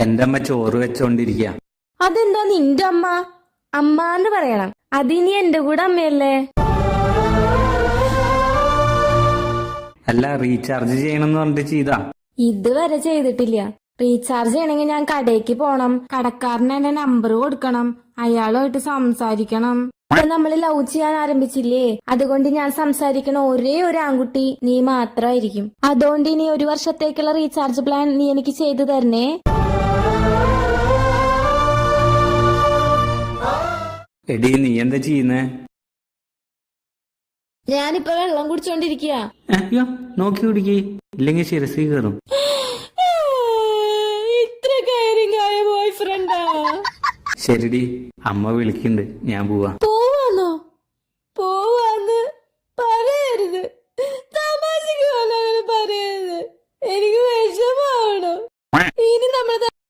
എന്റെ അമ്മ ചോറ് വെച്ചോണ്ടിരിക്ക. അതെന്താ നിന്റെ അമ്മ? അമ്മാന്ന് പറയണം. അതിനി എന്റെ കൂടെ അമ്മയല്ലേ? അല്ല, റീചാർജ് ചെയ്യണമെന്ന് പറഞ്ഞിട്ട് ചെയ്താ? ഇതുവരെ ചെയ്തിട്ടില്ല. റീചാർജ് ചെയ്യണമെങ്കിൽ ഞാൻ കടയ്ക്ക് പോണം, കടക്കാരന് എന്റെ നമ്പർ കൊടുക്കണം, അയാളുമായിട്ട് സംസാരിക്കണം. നമ്മൾ ലവ് ചെയ്യാൻ ആരംഭിച്ചില്ലേ, അതുകൊണ്ട് ഞാൻ സംസാരിക്കണ ഒരേ ഒരു ആൺകുട്ടി നീ മാത്രമായിരിക്കും. അതുകൊണ്ട് ഇനി 1 വർഷത്തേക്കുള്ള റീചാർജ് പ്ലാൻ നീ എനിക്ക് ചെയ്തു തരണേ. എടി, നീ എന്താ ചെയ്യുന്നേ? ഞാനിപ്പോ വെള്ളം കുടിച്ചോണ്ടിരിക്കുക. അയ്യോ, നോക്കി കുടിക്ക്, ഇല്ലെങ്കിൽ ശിരസി കയറും. ഇത്ര കയറിങ് ആയ ബോയ് ഫ്രണ്ടാ? ശരിടി, അമ്മ വിളിക്കുന്നുണ്ട്, ഞാൻ പോവാ. പോവാന്നോ? പോവാന്ന് പറയരുത്, തമാശക്ക് പോലെ പറയരുത്. എനിക്ക് വിഷമാവണം. ഇനി നമ്മൾ